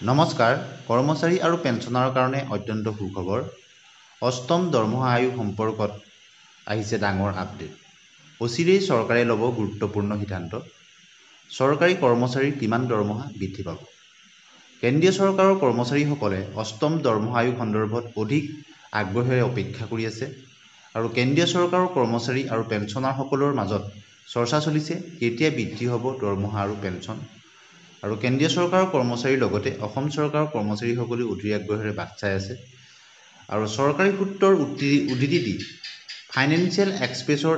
নমস্কাৰ। কৰ্মচাৰী আৰু পেঞ্চনাৰৰ কাৰণে অত্যন্ত সুখবৰ। অষ্টম দৰমহা আয়োগ সম্পৰ্কত আহিছে ডাঙৰ আপডেট। অচিৰেই চৰকাৰে ল'ব গুৰুত্বপূৰ্ণ সিদ্ধান্ত। চৰকাৰী কৰ্মচাৰীৰ কিমান দৰমহা বৃদ্ধি পাব? কেন্দ্ৰীয় চৰকাৰৰ কৰ্মচাৰীসকলে অষ্টম দৰমহা আয়োগ সন্দৰ্ভত অধিক আগ্ৰহেৰে অপেক্ষা কৰি আছে আৰু কেন্দ্ৰীয় চৰকাৰৰ কৰ্মচাৰী আৰু পেঞ্চনাৰসকলৰ মাজত চৰ্চা চলিছে কেতিয়া বৃদ্ধি হ'ব দৰমহা আৰু পেঞ্চন। আৰু কেন্দ্ৰীয় চৰকাৰৰ কৰ্মচাৰীৰ লগতে অসম চৰকাৰৰ কৰ্মচাৰীসকলেও অধীৰ আগ্ৰহেৰে বাট চাই আছে। আৰু চৰকাৰী সূত্ৰৰ উদ্ধৃতি দি ফাইনেন্সিয়েল এক্সপ্ৰেছৰ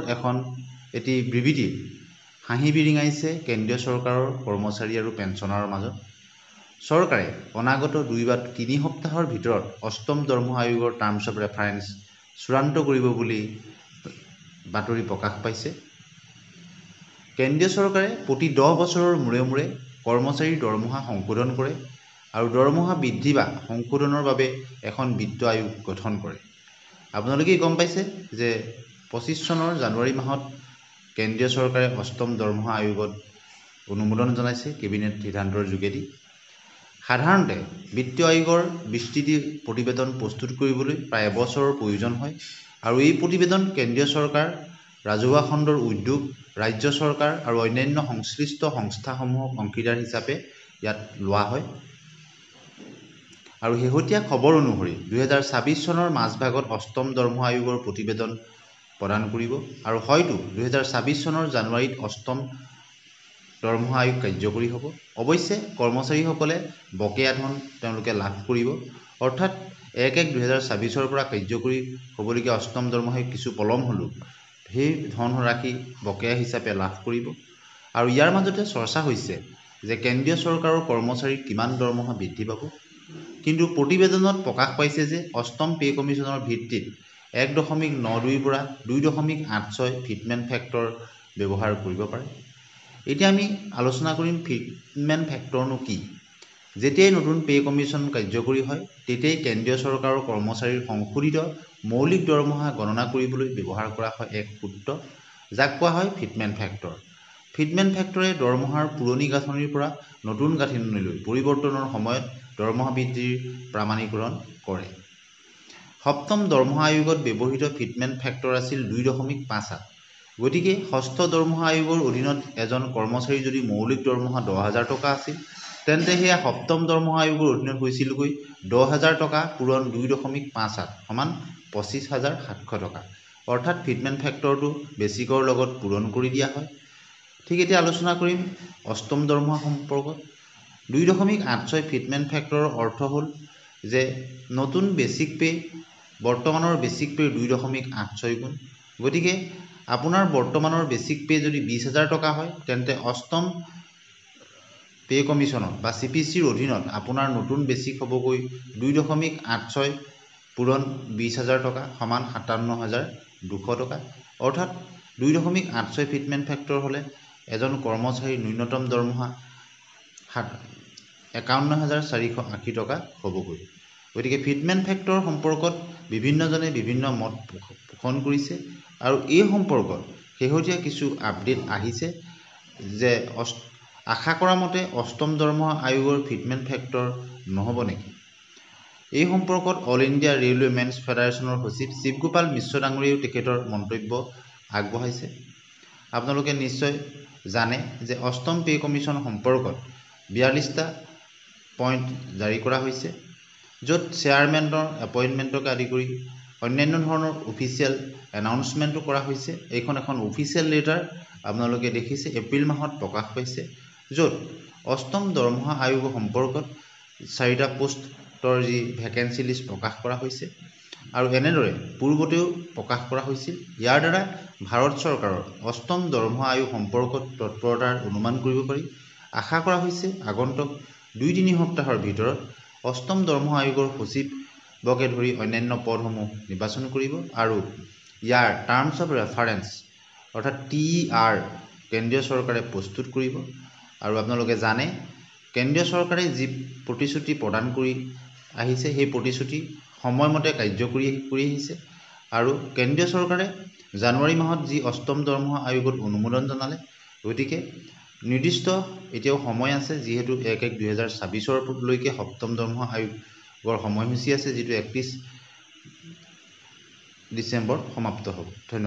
এটি বিবৃতিত হাঁহি বিৰিঙাইছে কেন্দ্ৰীয় চৰকাৰৰ কৰ্মচাৰী আৰু পেঞ্চনাৰৰ মাজত। চৰকাৰে অনাগত 2 বা 3 সপ্তাহৰ ভিতৰত অষ্টম দৰমহা আয়োগৰ টাৰ্মছ অফ ৰেফাৰেন্স চূড়ান্ত কৰিব বুলি বাতৰি প্ৰকাশ পাইছে। কেন্দ্ৰীয় চৰকাৰে প্ৰতি 10 বছৰৰ মূৰে মূৰে কৰ্মচাৰীৰ দৰমহা সংশোধন কৰে আৰু দৰমহা বৃদ্ধি বা সংশোধনৰ বাবে এখন বিত্ত আয়োগ গঠন কৰে। আপোনালোকে গম পাইছে যে 25 চনৰ জানুৱাৰী মাহত কেন্দ্ৰীয় চৰকাৰে অষ্টম দৰমহা আয়োগত অনুমোদন জনাইছে কেবিনেট সিদ্ধান্তৰ যোগেদি। সাধাৰণতে বিত্ত আয়োগৰ বিস্তৃত প্ৰতিবেদন প্ৰস্তুত কৰিবলৈ প্ৰায় এবছৰৰ প্ৰয়োজন হয় আৰু এই প্ৰতিবেদন কেন্দ্ৰীয় চৰকাৰ, ৰাজহুৱা খণ্ডৰ উদ্যোগ, ৰাজ্য চৰকাৰ আৰু অন্যান্য সংশ্লিষ্ট সংস্থাসমূহক অংশীদাৰ হিচাপে ইয়াত লোৱা হয়। আৰু শেহতীয়া খবৰ অনুসৰি 2026 চনৰ মাজভাগত অষ্টম দৰমহা আয়োগৰ প্ৰতিবেদন প্ৰদান কৰিব আৰু হয়তো 2026 চনৰ জানুৱাৰীত অষ্টম দৰমহা আয়োগ কাৰ্যকৰী হ'ব। অৱশ্যে কৰ্মচাৰীসকলে বকেয়া ধন তেওঁলোকে লাভ কৰিব, অৰ্থাৎ 1/1/2026 পৰা কাৰ্যকৰী হ'বলগীয়া অষ্টম দৰমহা আয়োগ কিছু পলম হ'লেও সেই ধনৰাশি বকেয়া হিচাপে লাভ কৰিব। আৰু ইয়াৰ মাজতে চৰ্চা হৈছে যে কেন্দ্ৰীয় চৰকাৰৰ কৰ্মচাৰীৰ কিমান দৰমহা বৃদ্ধি পাব। কিন্তু প্ৰতিবেদনত প্ৰকাশ পাইছে যে অষ্টম পে কমিশ্যনৰ ভিত্তিত 1.92 পৰা 2.86 ফিটমেন্ট ফেক্টৰ ব্যৱহাৰ কৰিব পাৰে। এতিয়া আমি আলোচনা কৰিম ফিটমেন্ট ফেক্টৰনো কি। যেতিয়াই নতুন পে কমিশ্যন কাৰ্যকৰী হয় তেতিয়াই কেন্দ্ৰীয় চৰকাৰৰ কৰ্মচাৰীৰ সংশোধিত মৌলিক দৰমহা গণনা কৰিবলৈ ব্যৱহাৰ কৰা হয় এক সূত্ৰ, যাক কোৱা হয় ফিটমেন্ট ফেক্টৰ। ফিটমেন্ট ফেক্টৰে দৰমহাৰ পুৰণি গাঁথনিৰ পৰা নতুন গাঁথনিলৈ পৰিৱৰ্তনৰ সময়ত দৰমহা বৃদ্ধিৰ প্ৰামাণিকৰণ কৰে। সপ্তম দৰমহা আয়োগত ব্যৱহৃত ফিটমেন্ট ফেক্টৰ আছিল 2.57। গতিকে ষষ্ঠ দৰমহা আয়োগৰ অধীনত এজন কৰ্মচাৰীৰ যদি মৌলিক দৰমহা 10,000 টকা আছিল, তেন্তে সেয়া সপ্তম দৰমহা আয়োগৰ অধীনত হৈছিলগৈ 10,000 টকা পূৰণ 2.57 সমান 25,700 টকা। অৰ্থাৎ ফিটমেন্ট ফেক্টৰটো বেচিকৰ লগত পূৰণ কৰি দিয়া হয়। ঠিক এতিয়া আলোচনা কৰিম অষ্টম দৰমহা সম্পৰ্কত। 2.86 ফিটমেন্ট ফেক্টৰৰ অৰ্থ হ'ল যে নতুন বেচিক পে বৰ্তমানৰ বেচিক পেৰ 2.86 গুণ। গতিকে আপোনাৰ বৰ্তমানৰ বেচিক পে যদি 20,000 টকা হয়, তেন্তে অষ্টম পে কমিশ্যনত বা CPCৰ অধীনত আপোনাৰ নতুন বেচিক হ'বগৈ 2.86 পূৰণ 20,000 টকা সমান 57,200 টকা। অৰ্থাৎ 2.86 ফিটমেন্ট ফেক্টৰ হ'লে এজন কৰ্মচাৰীৰ ন্যূনতম দৰমহা 51,480 টকা হ'বগৈ। গতিকে ফিটমেন্ট ফেক্টৰ সম্পৰ্কত বিভিন্নজনে বিভিন্ন মত পোষণ কৰিছে আৰু এই সম্পৰ্কত শেহতীয়া কিছু আপডেট আহিছে যে আশা কৰা মতে অষ্টম দৰমহা আয়োগৰ ফিটমেন্ট ফেক্টৰ নহ'ব নেকি। এই সম্পৰ্কত অল ইণ্ডিয়া ৰেলৱে মেনছ ফেডাৰেশ্যনৰ সচিব শিৱগোপাল মিশ্ৰ ডাঙৰীয়াও তেখেতৰ মন্তব্য আগবঢ়াইছে। আপোনালোকে নিশ্চয় জানে যে অষ্টম পে কমিশ্যন সম্পৰ্কত 42টা পইণ্ট জাৰি কৰা হৈছে, য'ত চেয়াৰমেনৰ এপইণ্টমেণ্টকে আদি কৰি অন্যান্য ধৰণৰ অফিচিয়েল এনাউন্সমেণ্টো কৰা হৈছে। এইখন এখন অফিচিয়েল লেটাৰ আপোনালোকে দেখিছে এপ্ৰিল মাহত প্ৰকাশ পাইছে, য'ত অষ্টম দৰমহা আয়োগ সম্পৰ্কত 4টা পোষ্টৰ যি ভেকেঞ্চি লিষ্ট প্ৰকাশ কৰা হৈছে আৰু এনেদৰে পূৰ্বতেও প্ৰকাশ কৰা হৈছিল। ইয়াৰ দ্বাৰা ভাৰত চৰকাৰৰ অষ্টম দৰমহা আয়োগ সম্পৰ্কত তৎপৰতাৰ অনুমান কৰিব পাৰি। আশা কৰা হৈছে আগন্তুক 2-3 সপ্তাহৰ ভিতৰত অষ্টম দৰমহা আয়োগৰ সচিবকে ধৰি অন্যান্য পদসমূহ নিৰ্বাচন কৰিব আৰু ইয়াৰ টাৰ্মছ অফ ৰেফাৰেন্স অৰ্থাৎ TER কেন্দ্ৰীয় চৰকাৰে প্ৰস্তুত কৰিব। আৰু আপোনালোকে জানে কেন্দ্ৰীয় চৰকাৰে যি প্ৰতিশ্ৰুতি প্ৰদান কৰি আহিছে সেই প্ৰতিশ্ৰুতি সময়মতে কাৰ্যকৰী কৰি আহিছে আৰু কেন্দ্ৰীয় চৰকাৰে জানুৱাৰী মাহত যি অষ্টম দৰমহা আয়োগত অনুমোদন জনালে, গতিকে নিৰ্দিষ্ট এতিয়াও সময় আছে, যিহেতু 1/1/2026লৈকে সপ্তম দৰমহা আয়োগৰ সময়সূচী আছে, যিটো 31 ডিচেম্বৰত সমাপ্ত হ'ব। ধন্যবাদ।